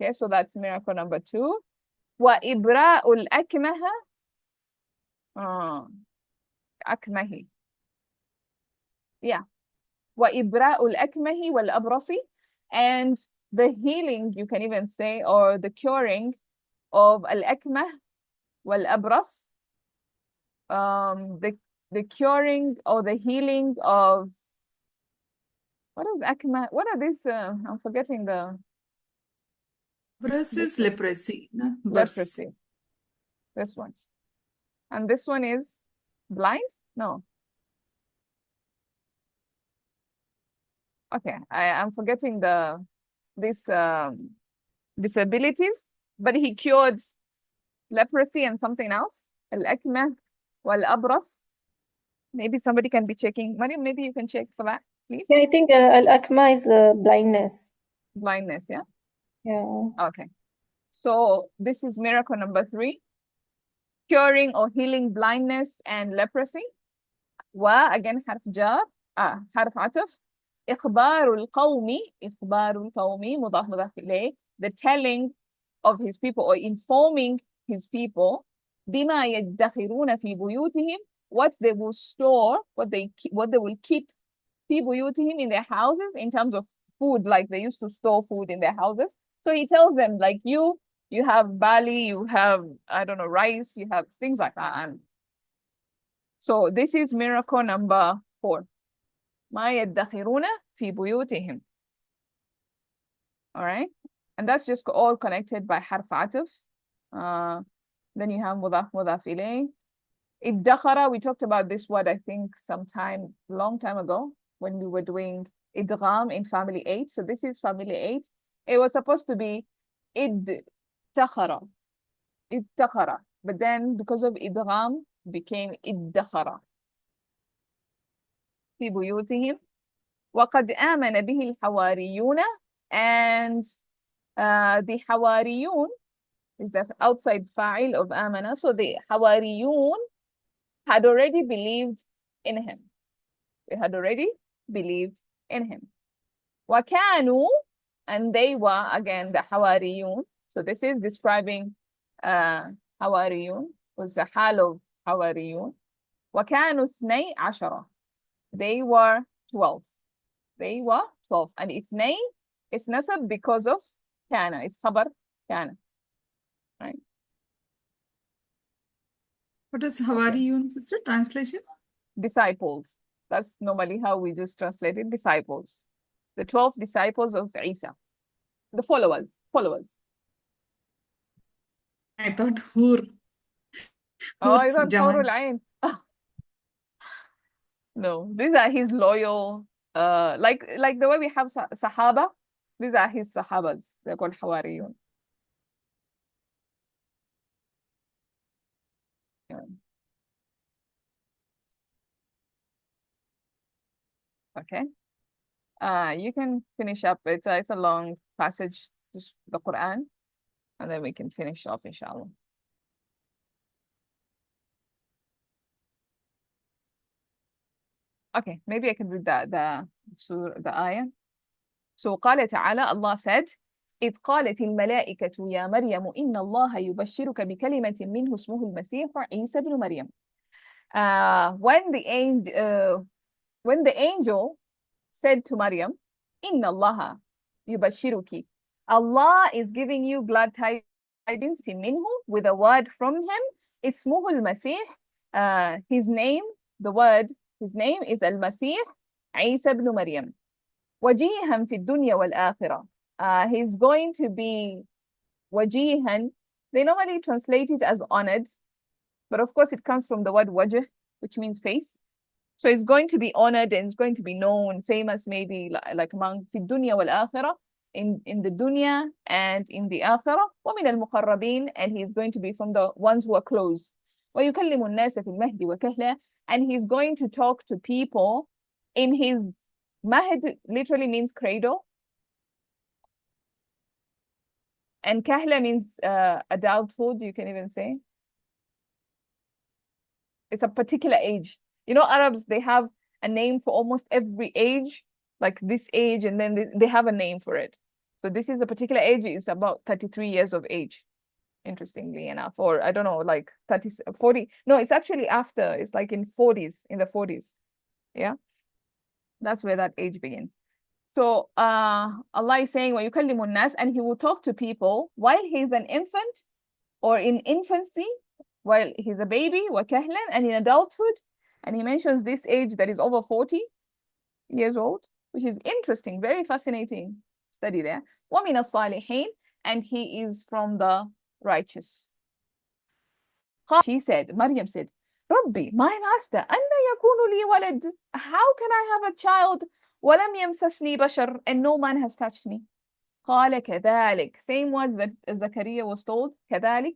Okay, so that's miracle number 2. Wa ibra'ul akmaha. Akmahi. Yeah. Wa ibra'ul akmahi wal abrasi. And the healing, you can even say, or the curing of al-akmah wal-abras, the curing or the healing of, what is akmah? What are these? I'm forgetting the Bras is leprosy. leprosy. This one, and this one is blind. No. Okay, I'm forgetting these disabilities, but he cured leprosy and something else. Al-akmah wal-abras. Maybe somebody can be checking. Mariam, maybe you can check for that, please. Yeah, I think al-akma is blindness. Blindness, yeah? Yeah. Okay. So this is miracle number 3. Curing or healing blindness and leprosy. Wa, again, حرف جار. حرف عطف. إخبار القوم. إخبار القوم. مضاف مضاف إليه. The telling of his people or informing his people. بما يدخرون في بيوتهم. what they will store, what they will keep في بيوتهم in their houses in terms of food, like they used to store food in their houses. So he tells them, like, you have barley, you have, I don't know, rice, you have things like that. And so this is miracle number 4. ما يدخرون في بيوتهم. All right, and that's just all connected by حرف عطف. Then you have مضاف مضاف إليه. ادخر, we talked about this word, I think, long time ago when we were doing idgham in family 8. So this is family 8. It was supposed to be iddakhara, but then because of idgham became iddakhara. في بيوتهم وقد آمن به الحواريون, and the حواريون is the outside fa'il of آمن. So the حواريون had already believed in him. They had already believed in him. وَكَانُوا, and they were, again, the حواريون. So this is describing حواريون, was the حال of حواريون. وَكَانُوا 12. They were 12. They were 12. And اثنين, it's nasab because of كان. It's خبر كان. Right? What is Hawariyun, sister? Translation? Disciples. That's normally how we just translate it, disciples. The 12 disciples of Isa. The followers. I thought Hur. Oh, I Hur's thought Jamal. Hurul Ain. No, these are his loyal, like the way we have Sahaba, these are his Sahabas. They're called Hawariyun. Yeah. Okay. You can finish up. It's a long passage, just the Quran, and then we can finish off, inshallah. Okay, maybe I can read the ayah. So قال تعالى, Allah said, إذ قالت الملائكة يا مريم إن الله يبشرك بكلمة منه اسمه المسيح عيسى بن مريم. When the angel said to Maryam, إن الله يبشرك, Allah is giving you glad tidings منه, with a word from him, اسمه المسيح, his name is المسيح عيسى بن مريم. وجيها في الدنيا والآخرة. He's going to be وجيها. They normally translate it as honored, but of course it comes from the word wajh, which means face. So he's going to be honored and he's going to be known, famous, maybe like among في الدنيا والآخرة, in the dunya and in the akhirah. ومن المقربين, and he's going to be from the ones who are close. ويكلم الناس في المهد وكهلا, and he's going to talk to people in his Mahd literally means cradle. And kahla means adulthood, you can even say. It's a particular age. You know, Arabs, they have a name for almost every age, like this age, and then they have a name for it. So this is a particular age. It's about 33 years of age, interestingly enough. Or I don't know, like 30, 40. No, it's actually after. It's like in the 40s. Yeah. That's where that age begins. So Allah is saying, وَيُكَلِّمُ النَّاسِ, and he will talk to people while he's an infant or in infancy, while he's a baby, وَكَهْلًا, and in adulthood. And he mentions this age that is over 40 years old, which is interesting, very fascinating study there. وَمِنَ الصَّالِحِينَ, and he is from the righteous. She said, Maryam said, Rabbi, my master, أَنَّ يَكُونُ لِي وَلَدٌ, how can I have a child? وَلَمْ يَمْسَسْنِي بَشَرٌ, and no man has touched me. قال كذلك, same words that Zakaria was told, كذلك,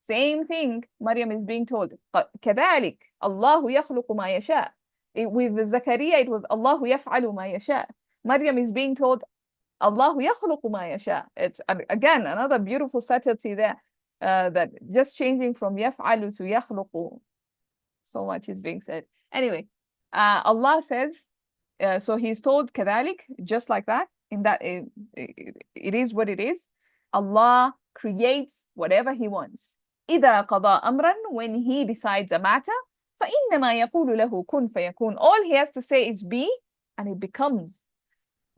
same thing Maryam is being told. كذلك الله يخلق ما يشاء. With Zakaria it was الله يفعل ما يشاء. Maryam is being told الله يخلق ما يشاء. It's again another beautiful subtlety there, that just changing from يفعل to يخلق, so much is being said. Anyway, Allah says, so he's told كذلك, just like that, in that it is what it is. Allah creates whatever he wants. إذا قضى أمرا, when he decides a matter, فإنما يقول له كن فيكون. All he has to say is be, and it becomes.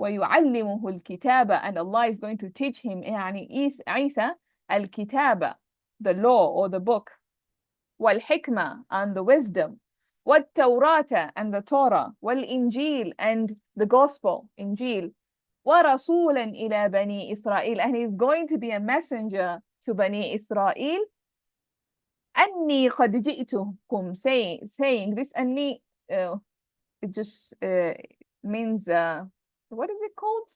ويعلمه الكتابة, and Allah is going to teach him, يعني عيسى, الكتابة, the law or the book, والحكمة, and the wisdom, والتوراة, and the Torah, والإنجيل, and the gospel, إنجيل, ورسولا إلى بني إسرائيل, and he's going to be a messenger to بني إسرائيل. أني قد جئتكم, saying this, أني, it just means, what is it called?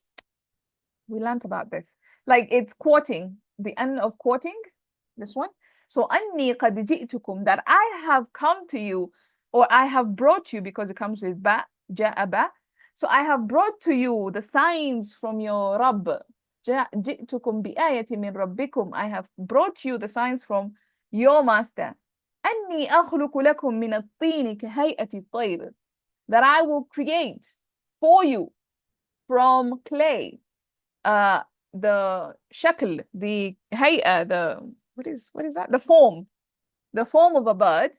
We learned about this. Like it's quoting, the end of quoting, this one. So أني قد جئتكم, that I have come to you, or I have brought you, because it comes with ba, جاء ba. So I have brought to you the signs from your Rabb. جئتكم بآية من ربكم, I have brought you the signs from your master. أني أخلق لكم من الطين كهيئة الطير, that I will create for you from clay the shakl, the hay'a, the what is that? The form of a bird.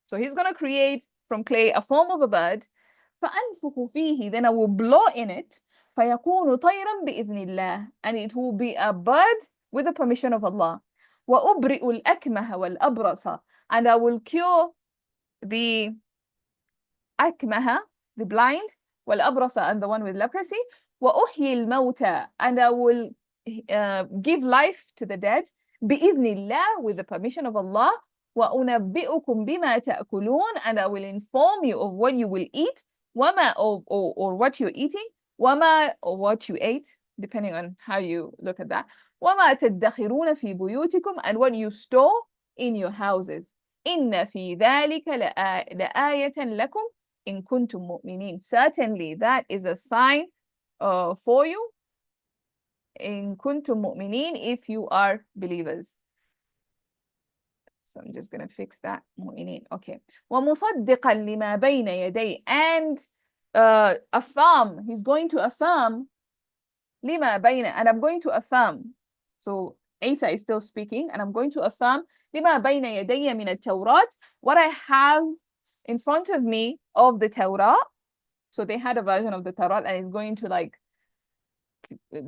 So he's gonna create from clay a form of a bird. فأنفخ فيه, then I will blow in it. فيكون طيرا بإذن الله, and it will be a bird with the permission of Allah. وأبرئ الأكمه والأبرص, and I will cure the أكمه, the blind, والأبرص, and the one with leprosy. وأحيي الموتى, and I will give life to the dead. بإذن الله, with the permission of Allah. وأنبئكم بما تأكلون, and I will inform you of what you will eat. وما, or what you're eating. وما, or what you ate, depending on how you look at that. وما تدخرون في بيوتكم, and what you store in your houses. إن في ذلك لآية لكم إن كنتم مؤمنين. Certainly that is a sign for you. إن كنتم مؤمنين, if you are believers. So I'm just going to fix that. مؤمنين. Okay. ومصدقا لما بين يدي, and affirm. He's going to affirm لما بين, and I'm going to affirm. So Isa is still speaking, and I'm going to affirm لما بين يدي من التوراة, what I have in front of me of the Torah. So they had a version of the Torah, and it's going to like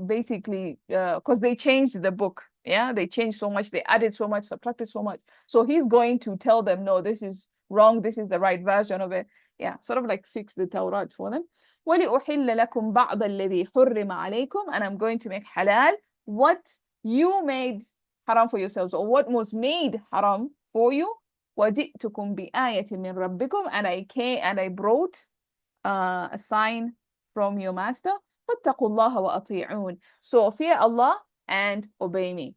basically because they changed the book. Yeah, they changed so much, they added so much, subtracted so much. So he's going to tell them, no, this is wrong, this is the right version of it. Yeah, sort of like fix the Torah for them. وَلِأُحِلَّ لَكُمْ بَعْضَ الَّذِي حُرِّمَ عَلَيْكُمْ, and I'm going to make halal what you made haram for yourselves, or what was made haram for you. وَجِئْتُكُمْ بِآيَةٍ مِّن رَبِّكُمْ, and I brought a sign from your master. فَاتَّقُوا اللَّهَ وَأَطِيعُونَ, so fear Allah and obey me.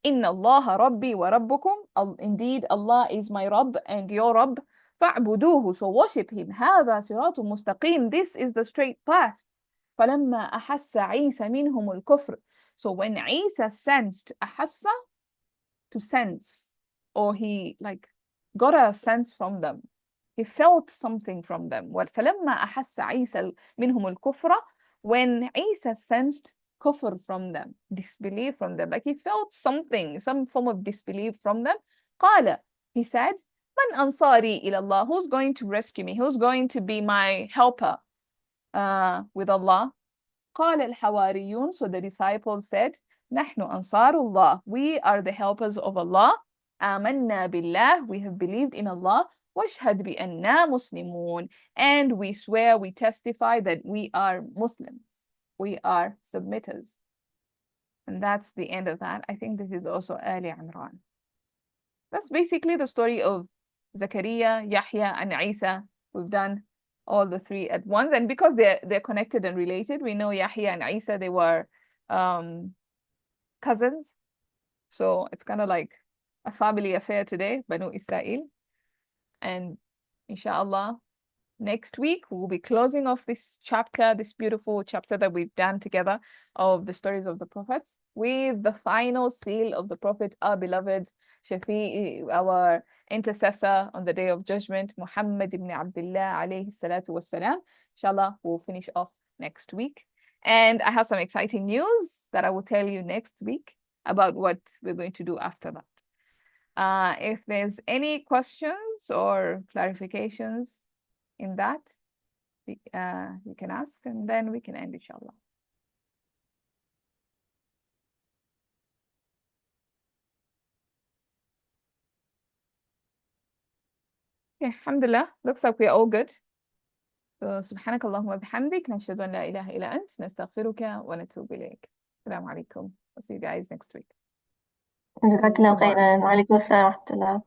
إِنَّ اللَّهَ رَبِّي وَرَبُّكُمْ, indeed Allah is my Rabb and your Rabb. فَاعْبُدُوهُ, so worship him. هَذَا صِرَاطٌ مُسْتَقِيمٌ, this is the straight path. فَلَمَّا أَحَسَّ عِيسَى مِنْهُمُ الْكُفْرِ, so when Isa sensed, أحس, to sense, or he like got a sense from them, he felt something from them. فَلَمَّا أَحَسَّ عِيسَى مِنْهُمُ الْكُفْرَ, when Isa sensed kufr from them, disbelief from them, like he felt something, some form of disbelief from them. قال, he said, من أنصاري إلى الله, who's going to rescue me, who's going to be my helper with Allah. قال الحواريون, so the disciples said, نحن أنصار الله, we are the helpers of Allah. آمنا بالله, we have believed in Allah. واشهد بأننا مسلمون, and we swear, we testify that we are Muslims, we are submitters. And that's the end of that. I think this is also Ali Imran. That's basically the story of Zakaria, Yahya, and Isa. We've done all the three at once, and because they're connected and related, we know Yahya and Isa, they were cousins. So it's kind of like a family affair today, Banu Israel. And inshallah, next week we'll be closing off this chapter, this beautiful chapter that we've done together of the stories of the prophets, with the final seal of the prophet, our beloved Shafi'i, our intercessor on the day of judgment, Muhammad ibn Abdullah alayhi salatu wassalam. Inshallah, we'll finish off next week. And I have some exciting news that I will tell you next week about what we're going to do after that. If there's any questions, or clarifications in that, you can ask, and then we can end, inshallah. Okay, alhamdulillah. Looks like we're all good. So, سبحانك اللهم وبحمدك نشهد أن لا إله إلا أنت نستغفرك ونتوب إليك. السلام عليكم. I'll see you guys next week. جزاك الله Goodbye. خيرا. وعليكم السلام ورحمة الله.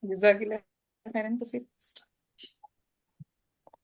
جزاك الله خيرا.